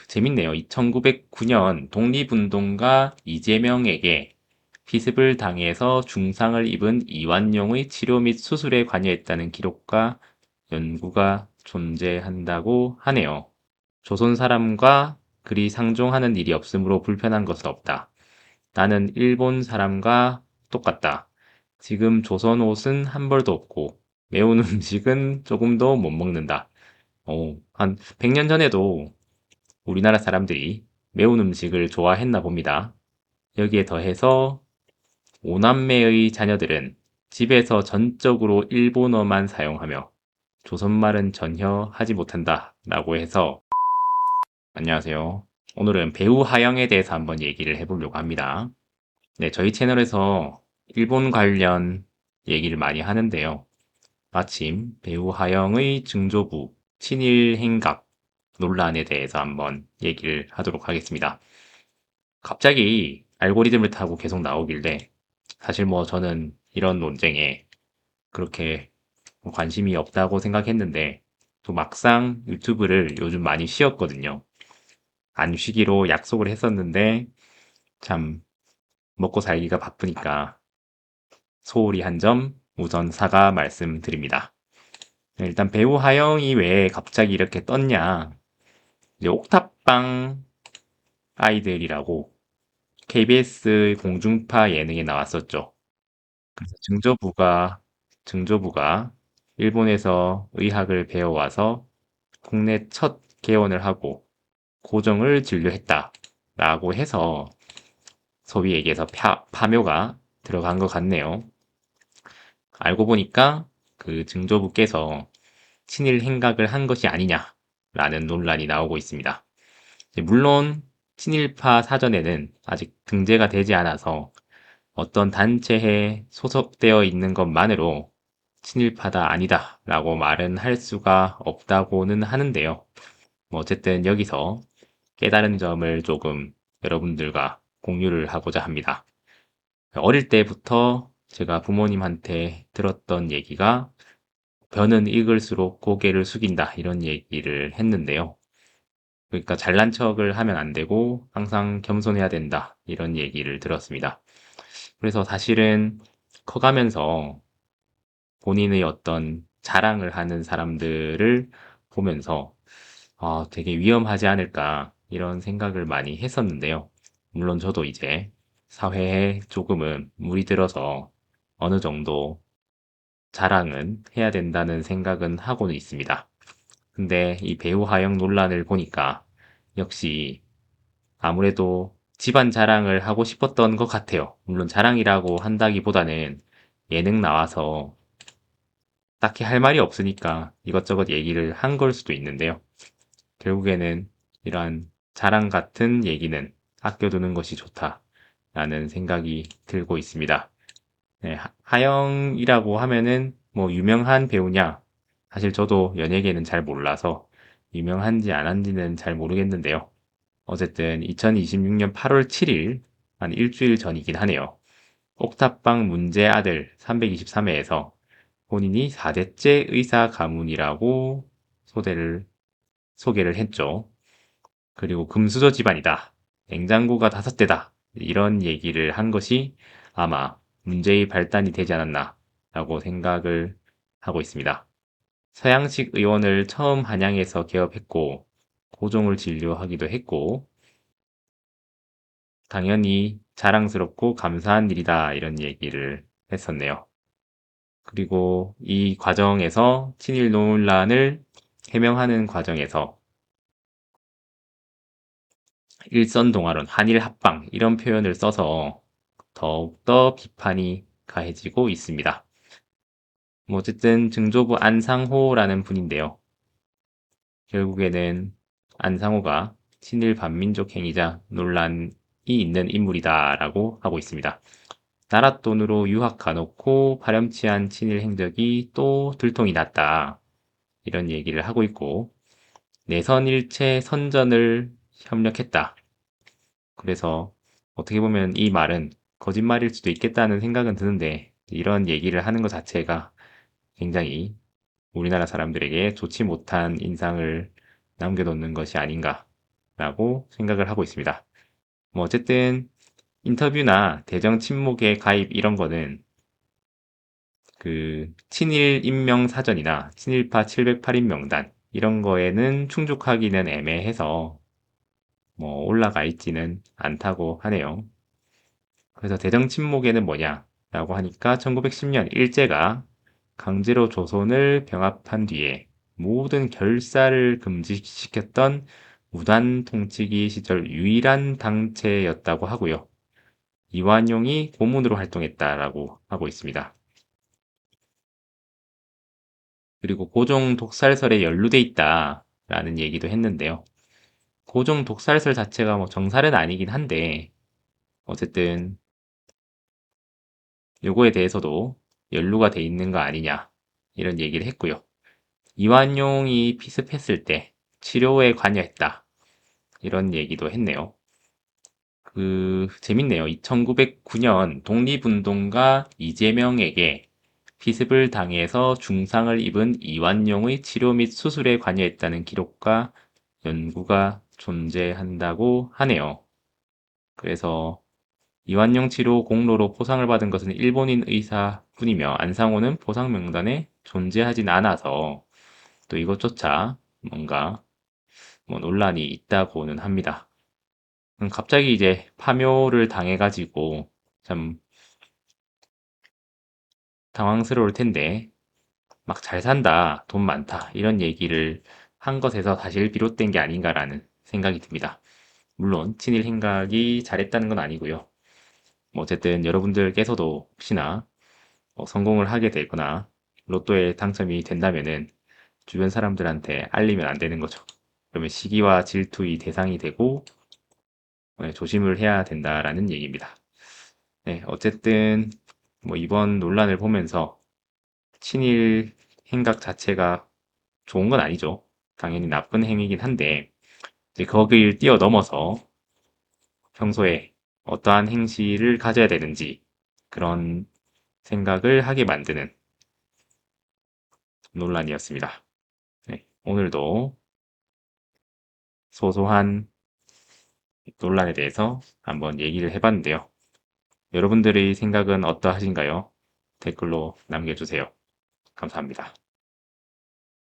재밌네요. 1909년 독립운동가 이재명에게 피습을 당해서 중상을 입은 이완용의 치료 및 수술에 관여했다는 기록과 연구가 존재한다고 하네요. 조선 사람과 그리 상종하는 일이 없으므로 불편한 것은 없다. 나는 일본 사람과 똑같다. 지금 조선 옷은 한 벌도 없고 매운 음식은 조금도 못 먹는다. 한 100년 전에도 우리나라 사람들이 매운 음식을 좋아했나 봅니다. 여기에 더해서 오남매의 자녀들은 집에서 전적으로 일본어만 사용하며 조선말은 전혀 하지 못한다 라고 해서 안녕하세요. 오늘은 배우 하영에 대해서 한번 얘기를 해보려고 합니다. 네, 저희 채널에서 일본 관련 얘기를 많이 하는데요. 마침 배우 하영의 증조부 친일 행각 논란에 대해서 한번 얘기를 하도록 하겠습니다. 갑자기 알고리즘을 타고 계속 나오길래 사실 뭐 저는 이런 논쟁에 그렇게 관심이 없다고 생각했는데 또 막상 유튜브를 요즘 많이 쉬었거든요. 안 쉬기로 약속을 했었는데 참 먹고 살기가 바쁘니까 소홀히 한 점 우선 사과 말씀드립니다. 네, 일단 배우 하영이 왜 갑자기 이렇게 떴냐? 이제 옥탑방 아이들이라고 KBS 공중파 예능에 나왔었죠. 그래서 증조부가 일본에서 의학을 배워와서 국내 첫 개원을 하고 고정을 진료했다라고 해서 소위 얘기해서 파묘가 들어간 것 같네요. 알고 보니까 그 증조부께서 친일 행각을 한 것이 아니냐라는 논란이 나오고 있습니다. 물론 친일파 사전에는 아직 등재가 되지 않아서 어떤 단체에 소속되어 있는 것만으로 친일파다 아니다 라고 말은 할 수가 없다고는 하는데요. 뭐 어쨌든 여기서 깨달은 점을 조금 여러분들과 공유를 하고자 합니다. 어릴 때부터 제가 부모님한테 들었던 얘기가 변은 익을수록 고개를 숙인다 이런 얘기를 했는데요. 그러니까 잘난 척을 하면 안 되고 항상 겸손해야 된다 이런 얘기를 들었습니다. 그래서 사실은 커가면서 본인의 어떤 자랑을 하는 사람들을 보면서 되게 위험하지 않을까 이런 생각을 많이 했었는데요. 물론 저도 이제 사회에 조금은 물이 들어서 어느 정도 자랑은 해야 된다는 생각은 하고는 있습니다. 근데 이 배우 하영 논란을 보니까 역시 아무래도 집안 자랑을 하고 싶었던 것 같아요. 물론 자랑이라고 한다기보다는 예능 나와서 딱히 할 말이 없으니까 이것저것 얘기를 한 걸 수도 있는데요. 결국에는 이러한 자랑 같은 얘기는 아껴두는 것이 좋다라는 생각이 들고 있습니다. 네, 하영이라고 하면은 뭐 유명한 배우냐? 사실 저도 연예계는 잘 몰라서 유명한지 안 한지는 잘 모르겠는데요. 어쨌든 2026년 8월 7일 한 일주일 전이긴 하네요. 옥탑방 문제 아들 323회에서 본인이 4대째 의사 가문이라고 소개를 했죠. 그리고 금수저 집안이다. 냉장고가 5대다. 이런 얘기를 한 것이 아마 문제의 발단이 되지 않았나 라고 생각을 하고 있습니다. 서양식 의원을 처음 한양에서 개업했고 고종을 진료하기도 했고 당연히 자랑스럽고 감사한 일이다 이런 얘기를 했었네요. 그리고 이 과정에서 친일 논란을 해명하는 과정에서 일선동아론, 한일합방 이런 표현을 써서 더욱더 비판이 가해지고 있습니다. 뭐 어쨌든 증조부 안상호라는 분인데요. 결국에는 안상호가 친일 반민족 행위자 논란이 있는 인물이다라고 하고 있습니다. 나라 돈으로 유학 가놓고 파렴치한 친일 행적이 또 들통이 났다. 이런 얘기를 하고 있고 내선일체 선전을 협력했다. 그래서 어떻게 보면 이 말은 거짓말일 수도 있겠다는 생각은 드는데 이런 얘기를 하는 것 자체가 굉장히 우리나라 사람들에게 좋지 못한 인상을 남겨놓는 것이 아닌가 라고 생각을 하고 있습니다. 뭐 어쨌든 인터뷰나 대정 친목의 가입 이런 거는 그 친일 인명 사전이나 친일파 708인 명단 이런 거에는 충족하기는 애매해서 뭐 올라가 있지는 않다고 하네요. 그래서 대정 침묵에는 뭐냐라고 하니까 1910년 일제가 강제로 조선을 병합한 뒤에 모든 결사를 금지시켰던 무단 통치기 시절 유일한 당체였다고 하고요. 이완용이 고문으로 활동했다라고 하고 있습니다. 그리고 고종 독살설에 연루돼 있다라는 얘기도 했는데요. 고종 독살설 자체가 뭐 정살은 아니긴 한데 어쨌든 요거에 대해서도 연루가 돼 있는 거 아니냐 이런 얘기를 했고요. 이완용이 피습했을 때 치료에 관여했다 이런 얘기도 했네요. 재밌네요. 1909년 독립운동가 이재명에게 피습을 당해서 중상을 입은 이완용의 치료 및 수술에 관여했다는 기록과 연구가 존재한다고 하네요. 그래서 이완용 치료 공로로 포상을 받은 것은 일본인 의사뿐이며 안상호는 포상 명단에 존재하진 않아서 또 이것조차 뭔가 뭐 논란이 있다고는 합니다. 갑자기 이제 파묘를 당해가지고 참 당황스러울 텐데 막 잘 산다, 돈 많다 이런 얘기를 한 것에서 사실 비롯된 게 아닌가라는 생각이 듭니다. 물론 친일 행각이 잘했다는 건 아니고요. 뭐 어쨌든 여러분들께서도 혹시나 성공을 하게 되거나 로또에 당첨이 된다면은 주변 사람들한테 알리면 안 되는 거죠. 그러면 시기와 질투의 대상이 되고 조심을 해야 된다라는 얘기입니다. 네, 어쨌든 뭐 이번 논란을 보면서 친일 행각 자체가 좋은 건 아니죠. 당연히 나쁜 행위긴 한데 이제 거기를 뛰어넘어서 평소에 어떠한 행실을 가져야 되는지 그런 생각을 하게 만드는 논란이었습니다. 네, 오늘도 소소한 논란에 대해서 한번 얘기를 해봤는데요. 여러분들의 생각은 어떠하신가요? 댓글로 남겨주세요. 감사합니다.